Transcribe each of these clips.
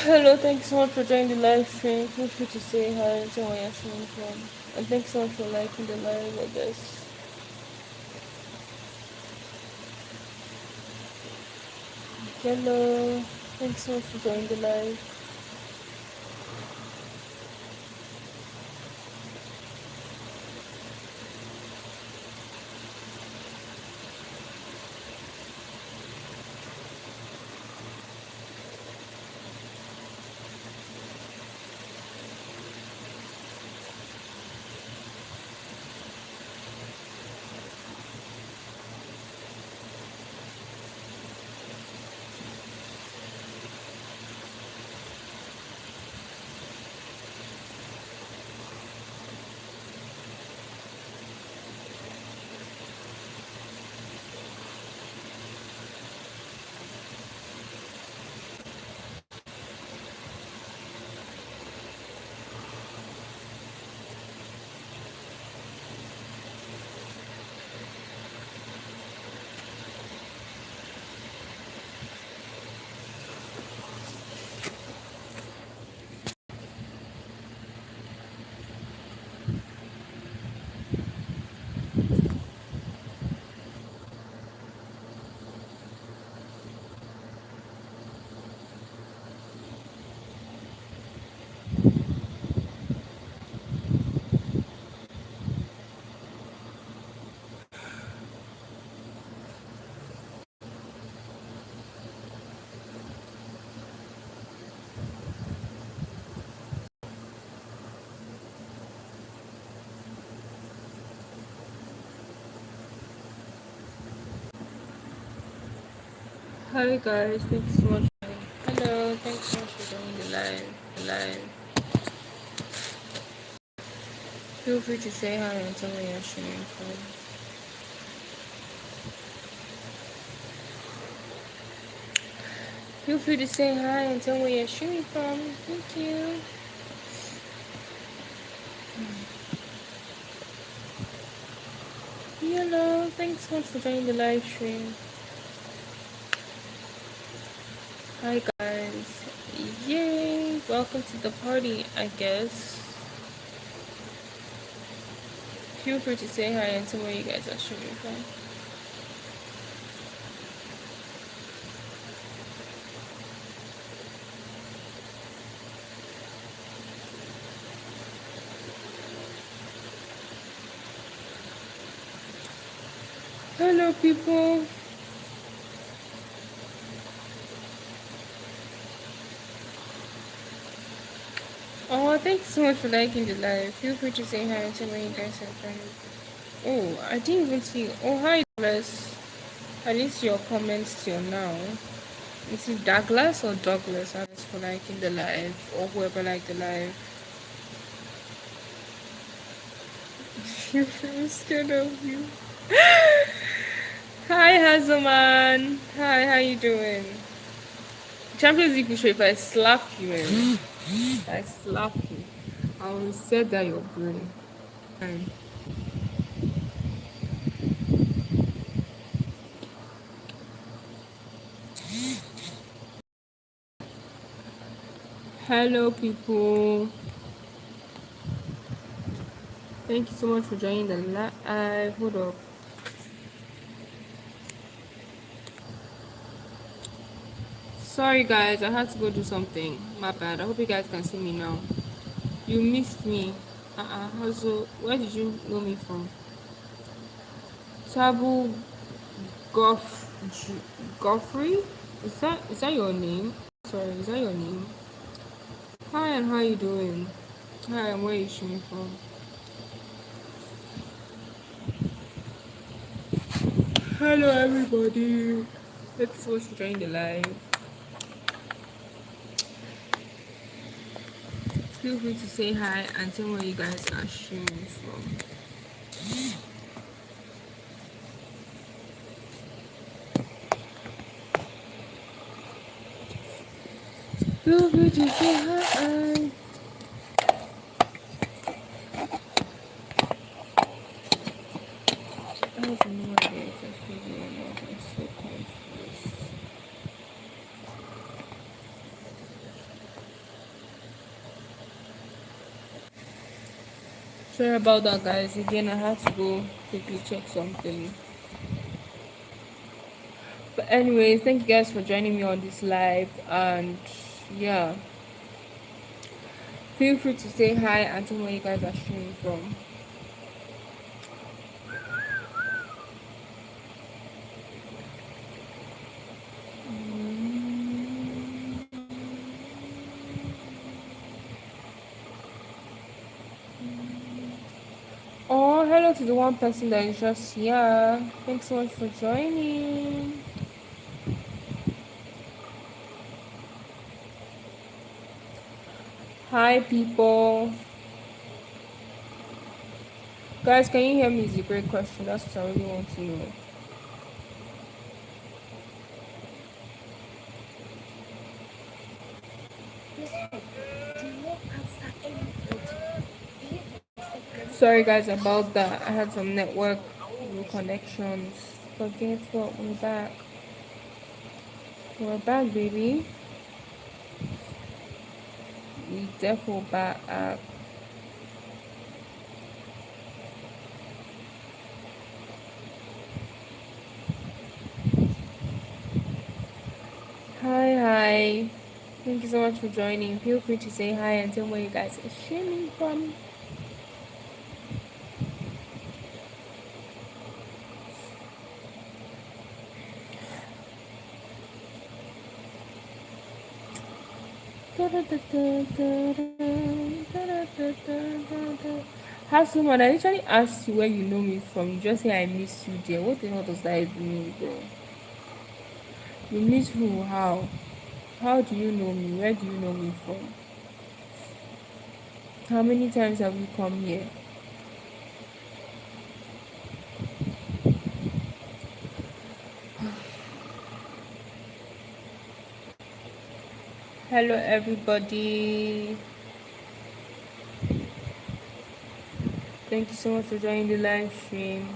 Hello, thanks so much for joining the live stream. Feel free to say hi and tell where you're streaming from. And thanks so much for liking the live, I guess. Hello, thanks so much for joining the live. Hi guys, thanks so much. Hello, thanks so much for joining the live. Feel free to say hi and tell where you're streaming from. Feel free to say hi and tell where you're streaming from. Thank you. Hello, thanks so much for joining the live stream. Hi guys. Yay! Welcome to the party, I guess. Feel free to say hi and tell where you guys are streaming from. Hello people. Oh, thanks so much for liking the live. Feel free to say hi and tell where you guys are from. Oh, I didn't even see. Oh, hi Douglas. I didn't see your comments till now. Is it Douglas or Douglas? Thanks for liking the live, or whoever liked the live. I'm scared of you. Hi Hazaman. Hi, how you doing? Champions League wish if I slap you, man. If I slap you, I will set that your brain. Fine. Hello, people. Thank you so much for joining the live. Hold up. Sorry, guys. I had to go do something. My bad. I hope you guys can see me now. You missed me. Also, where did you know me from? Tabu Goff Goffrey? Is that your name? Sorry, is that your name? Hi, and how you doing? Hi, and where are you streaming from? Hello, everybody. Let's watch join the live. Feel free to say hi and tell where you guys are streaming from. Feel free to say hi. I don't know what it is. I'm so confused. Sorry about that, guys. Again, I had to go quickly check something. But anyways, thank you guys for joining me on this live, and yeah, feel free to say hi and tell me where you guys are streaming from. Oh, hello to the one person that is just here. Thanks so much for joining. Hi, people. Guys, can you hear me? Is a great question. That's what I really want to know. Sorry, guys, about that. I had some network connections. But guess what? We're back. We're back, baby. We definitely back. Hi, hi. Thank you so much for joining. Feel free to say hi and tell me where you guys are streaming from. How someone I literally asked you where you know me from, you just say I miss you there. What the hell does that even mean, bro? You miss who? How? How do you know me? Where do you know me from? How many times have you come here? Hello, everybody. Thank you so much for joining the live stream.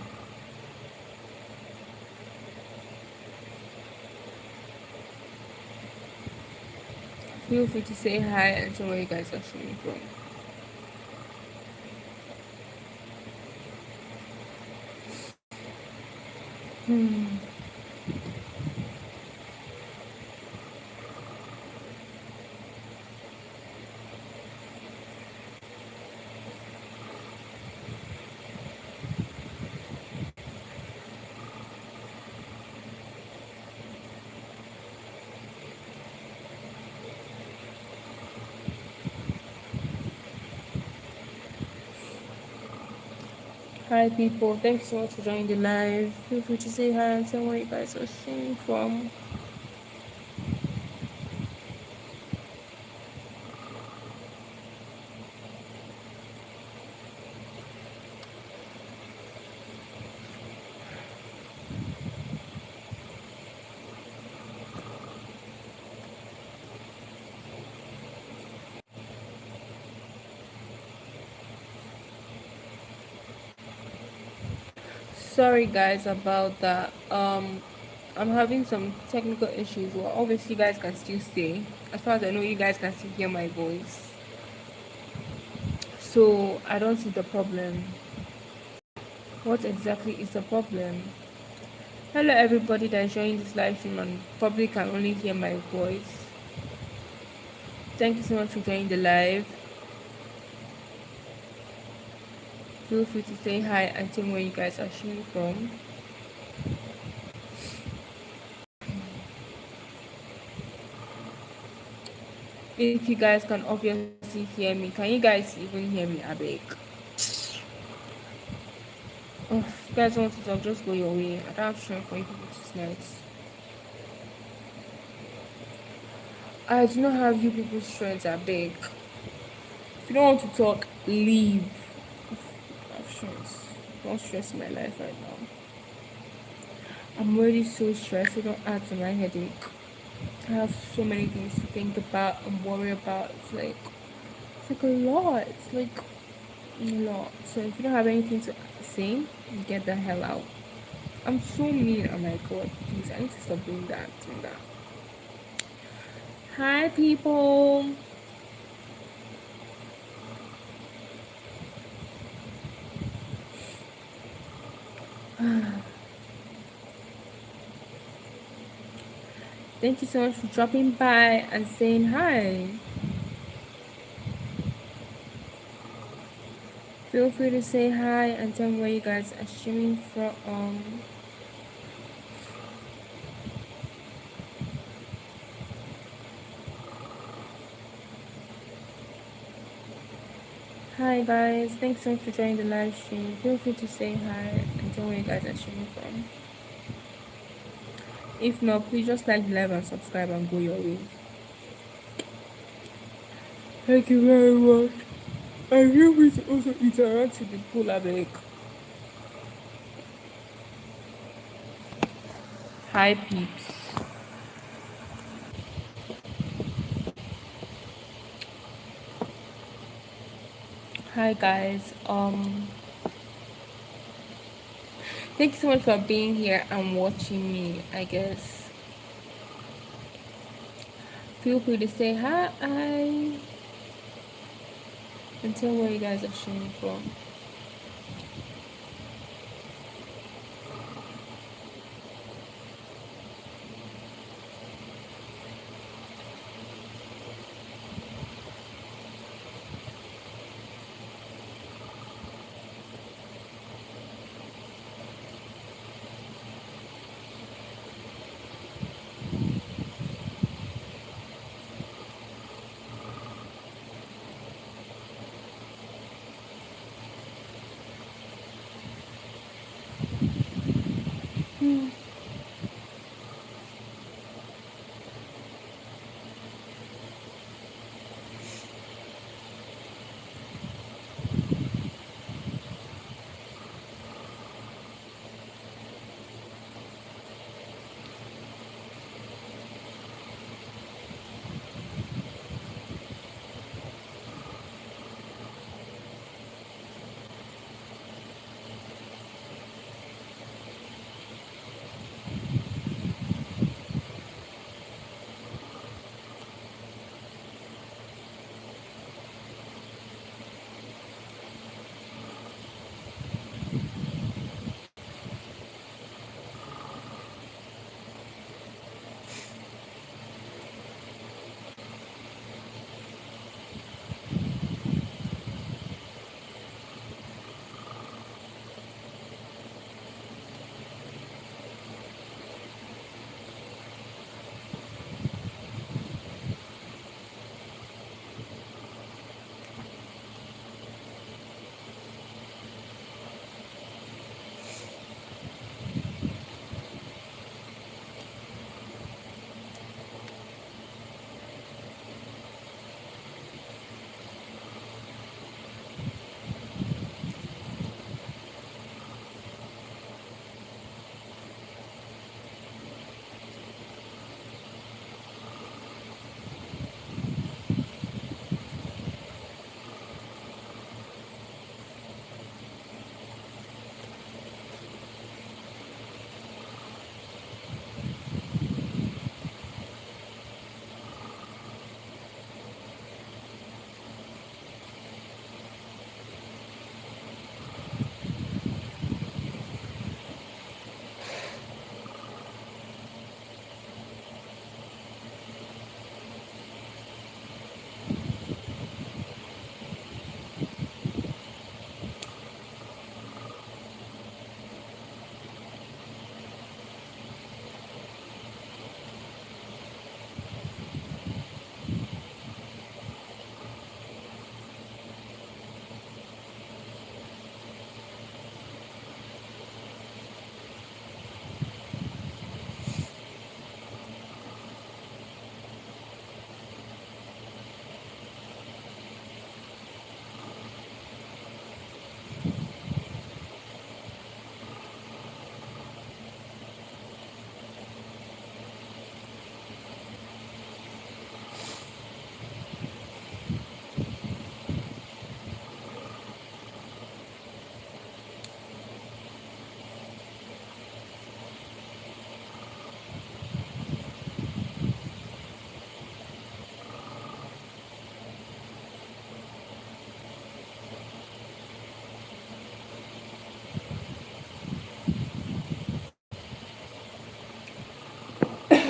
Feel free to say hi and tell where you guys are streaming from. Hi, people. Thanks so much for joining the live. Feel free to say hi and tell where you guys are streaming from. Sorry, guys, about that. I'm having some technical issues. Well, obviously, you guys can still stay. As far as I know, you guys can still hear my voice. So I don't see the problem. What exactly is the problem? Hello, everybody that is joining this live stream and probably can only hear my voice. Thank you so much for joining the live. Feel free to say hi and tell me where you guys are streaming from. If you guys can obviously hear me, can you guys even hear me? I beg. Oh, if you guys want to talk, just go your way. I don't have strength for you people tonight. I do not have you people's strength, I beg. If you don't want to talk, leave. I have strength. Don't stress my life right now. I'm already so stressed, so don't add to my headache. I have so many things to think about and worry about. It's like a lot. It's like a lot. So if you don't have anything to say, get the hell out. I'm so mean. Oh my god, please, I need to stop doing that. Hi, people. Thank you so much for dropping by and saying hi. Feel free to say hi and tell me where you guys are streaming from. Hi guys, thanks so much for joining the live stream. Feel free to say hi and tell me where you guys are streaming from. If not, please just like the live and subscribe and go your way. Thank you very much. I feel free to also interact with the polar bear. Hi peeps. Hi guys. Thank you so much for being here and watching me, I guess. Feel free to say hi and tell where you guys are streaming from.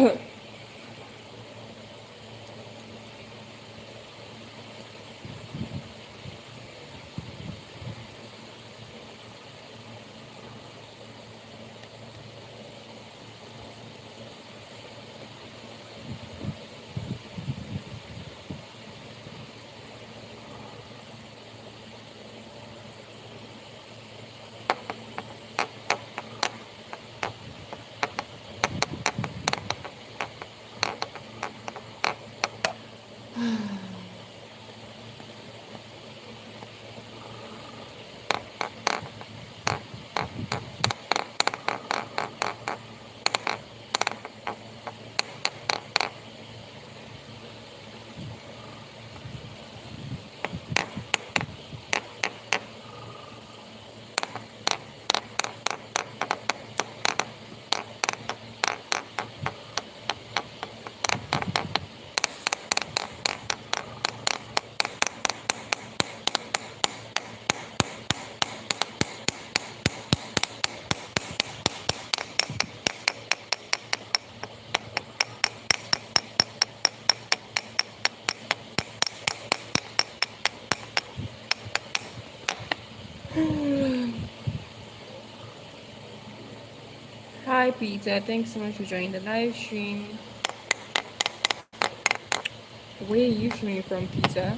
Hi, Peter. Thanks so much for joining the live stream. Where are you streaming from, Peter?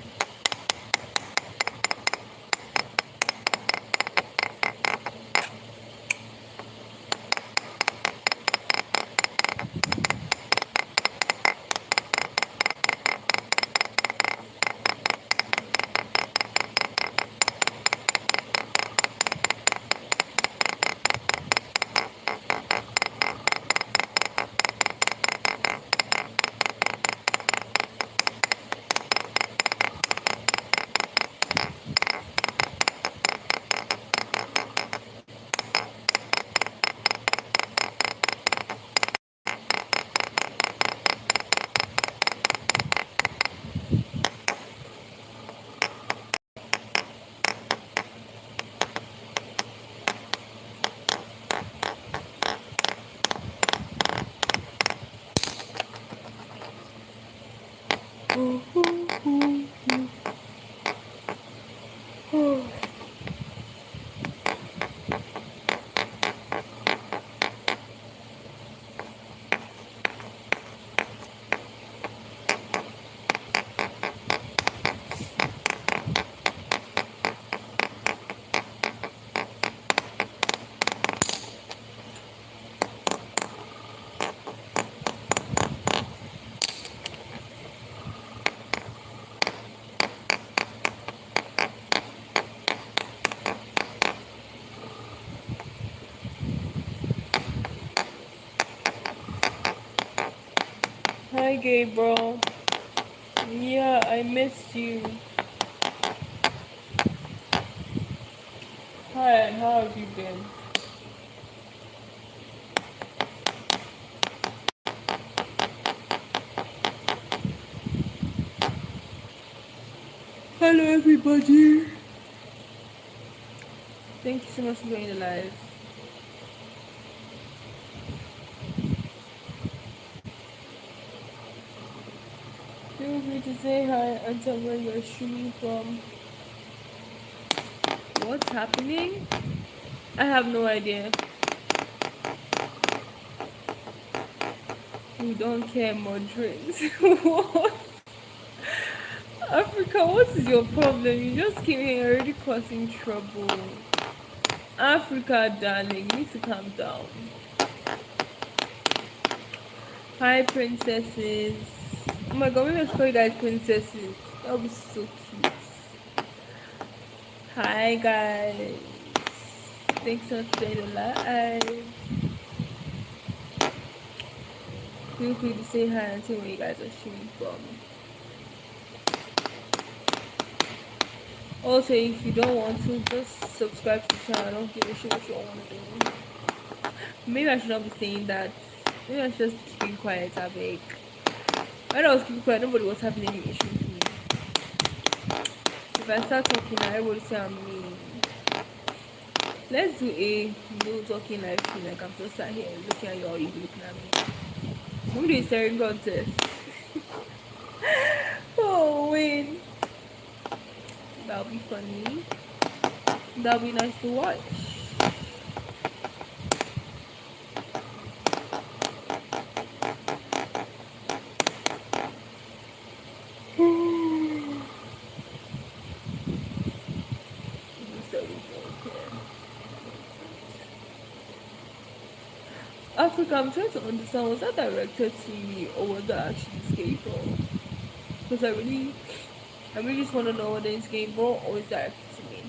Hi, Gabriel. Yeah, I missed you. Hi, how have you been? Hello, everybody. Thank you so much for joining the live. Feel free to say hi and tell where you're streaming from. What's happening? I have no idea. We don't care, moderate. What? Africa, what is your problem? You just came here already causing trouble. Africa, darling, you need to calm down. Hi, princesses. Oh my god, maybe I should call you guys princesses. That would be so cute. Hi, guys. Thanks so much for joining the live. Feel free to say hi and tell where you guys are streaming from. Also, if you don't want to, just subscribe to the channel. I don't give a shit what you all want to do. Maybe I should not be saying that. Maybe I should just keep quiet, I beg. When I was keeping quiet, nobody was having any issue with me. If I start talking, everybody say I'm mean. Let's do a no talking live stream. Like I'm just sat here looking at you, or you looking at me. Somebody is staring contest. Oh, wait. That'll be funny. That'll be nice to watch. Africa, I'm trying to understand, was that directed to me or was that actually skateball? Because I really just want to know whether it's skateball or it's directed to me.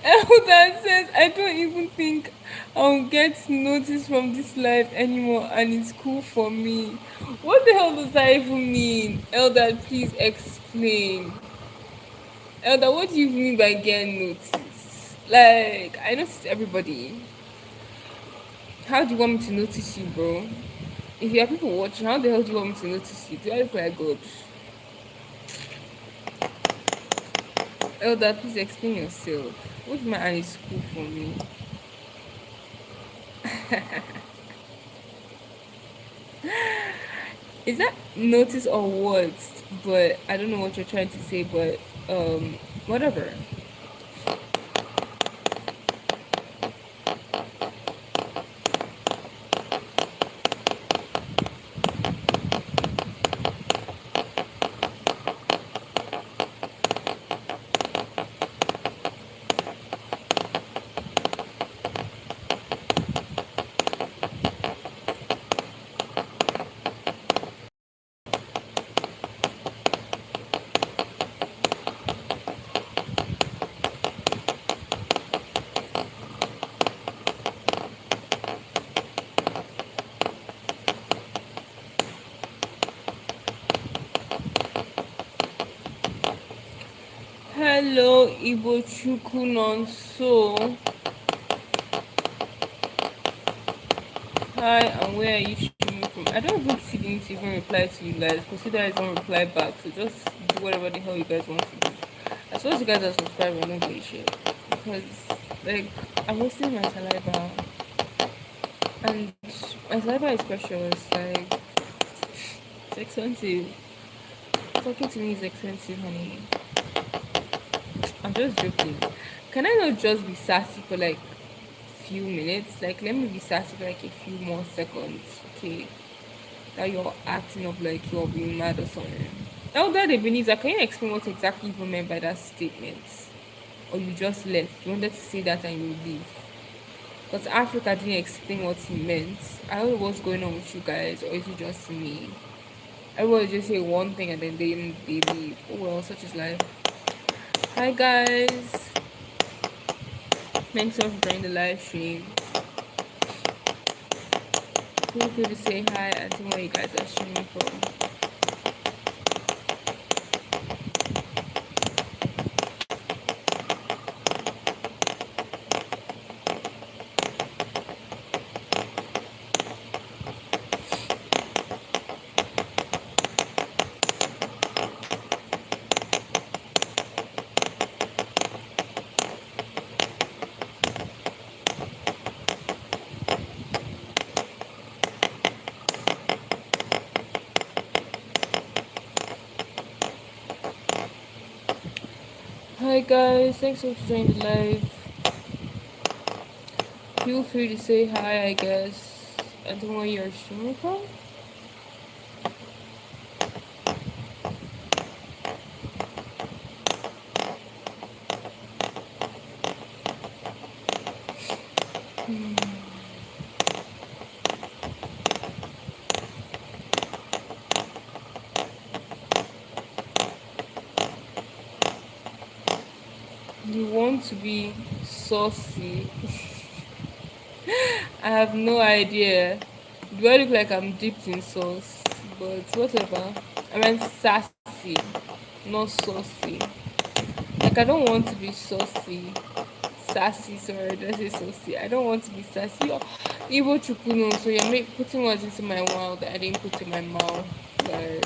Elder says, I don't even think I'll get notice from this life anymore and it's cool for me. What the hell does that even mean? Elder, please explain. Elder, what do you mean by getting notice? Like, I notice everybody. How do you want me to notice you, bro? If you have people watching, how the hell do you want me to notice you? Do I look like God? Elder, please explain yourself. What do you mean and it's cool for me? Is that notice or words? But I don't know what you're trying to say, but whatever. Hello, Ibo Chukunonso. Hi, and where are you streaming from? I don't even see the need to even reply to you guys. Consider I don't reply back, so just do whatever the hell you guys want to do. As long as you guys are subscribed, I don't give a shit. Because, like, I'm wasting my saliva. And my saliva is precious. Like, it's expensive. Talking to me is expensive, honey. I'm just joking. Can I not just be sassy for like few minutes? Like let me be sassy for like a few more seconds, okay? That you're acting up like you're being mad or something. Elder Ebenezer, can you explain what exactly you meant by that statement? Or you just left? You wanted to say that and you leave? Because Africa didn't explain what he meant. I don't know what's going on with you guys, or is it just me? Everyone just say one thing and then they leave. Oh well, such is life. Hi guys, thanks so much for joining the live stream. Feel free to say hi and tell me where you guys are streaming from. Hi guys, thanks so much for joining the live. Feel free to say hi, I guess, and tell me where you're streaming from. You want to be saucy? I have no idea. Do I look like I'm dipped in sauce? But whatever. I meant sassy, not saucy. Like I don't want to be saucy. Sassy, sorry, did I say saucy? I don't want to be sassy. Igbo chukuno, so you're putting words into my mouth that I didn't put in my mouth. Like,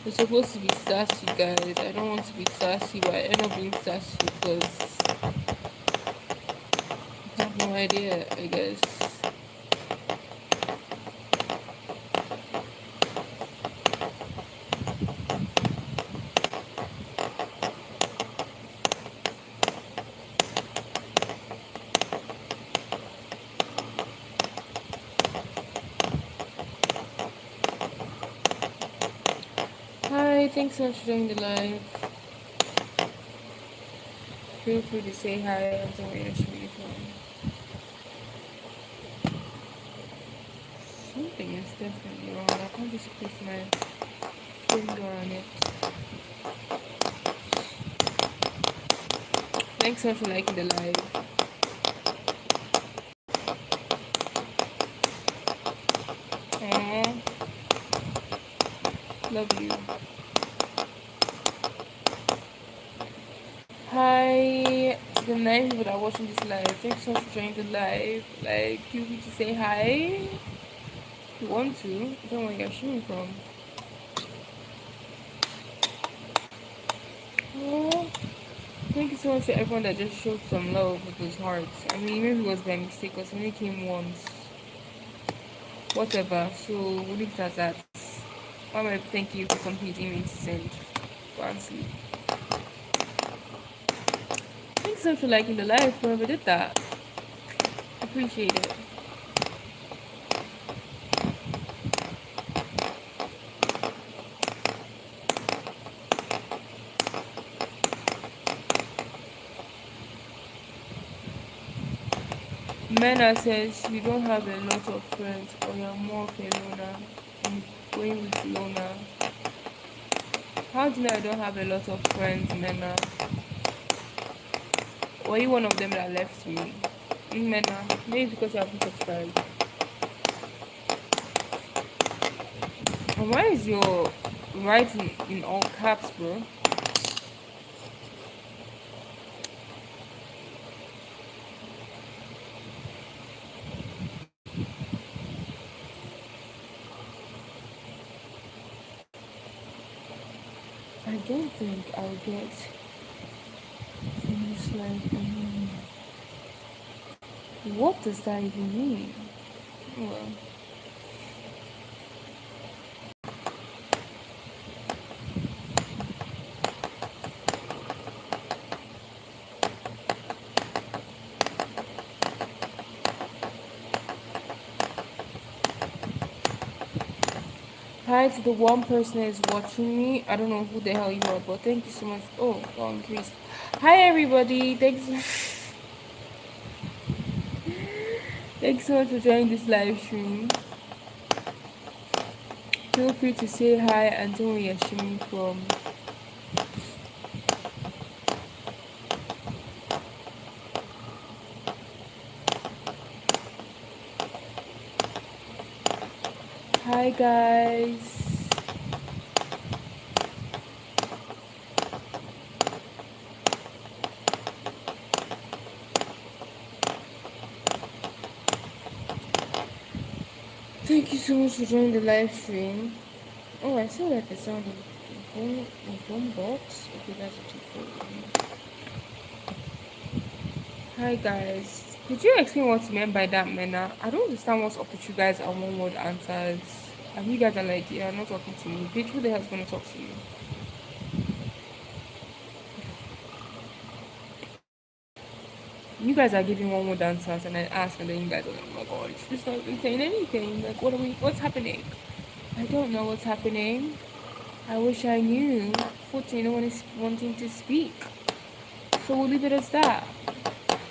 we're supposed to be sassy, guys. I don't want to be sassy, but I end up being sassy because I have no idea, I guess. Hi, thanks so much for joining the live. Feel free to say hi and tell me you're streaming from. Something is definitely wrong. I can't just put my finger on it. Thanks so much for liking the live. Aww, love you. Hi to the 9 people that are watching this live. Thanks so much for joining the live. Like, feel free to say hi if you want to. I don't know where you're streaming from. Aww. Thank you so much to everyone that just showed some love with those hearts. I mean, maybe it was by mistake because it only came once. Whatever. So we'll leave it as that. Why am I thank you for something you didn't mean to send? Go and sleep. Thanks so much for liking the live. Whoever did that. Appreciate it. Mena says you don't have a lot of friends or you're more of a loner. I'm going with loner. How do you know I don't have a lot of friends, Mena? Were you one of them that left me? Mena, maybe because you haven't subscribed. And why is your writing in all caps, bro? I don't think I'll get finish like what does that even mean? Well, Hi to the one person that is watching me. I don't know who the hell you are, but thank you so much. Oh, wow, increased. Hi everybody. Thanks so much for joining this live stream. Feel free to say hi and tell me where you're streaming from. Hi guys. Thank you so much for joining the live stream. Oh, I still like the sound of a boom box. Okay, that's a too for. Hi guys. Could you explain what you meant by that, Mena? I don't understand what's up with you guys and one word answers. And you guys are like, yeah, not talking to me. Bitch, who the hell's gonna talk to you? You guys are giving one word answers and I ask and then you guys are like, oh my god, she's not even saying anything. Like what's happening? I don't know what's happening. I wish I knew. Fortunately no one is wanting to speak. So we'll leave it as that.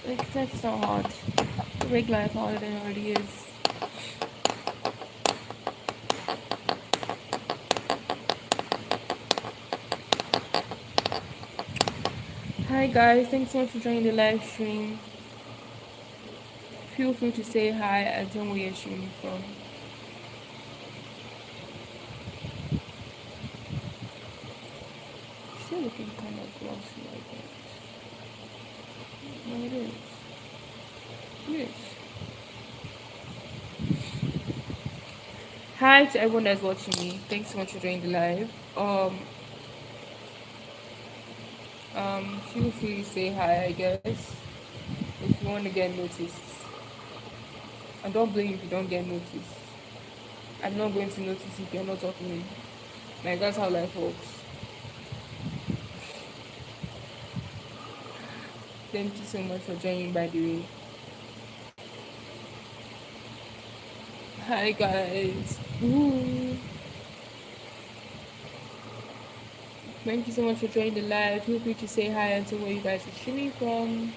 Like life is not hard. To make life harder than it already is. Hi guys, thanks so much for joining the live stream. Feel free to say hi and tell me where you're streaming from. Still looking kind of glossy, I guess. No, it is. It is. Hi to everyone that's watching me. Thanks so much for joining the live. Feel free to say hi, I guess, if you want to get noticed. And don't blame if you don't get noticed. I'm not going to notice if you're not talking to me. Like that's how life works. Thank you so much for joining, by the way. Hi guys. Ooh. Thank you so much for joining the live. Feel free to say hi and tell where you guys are streaming from.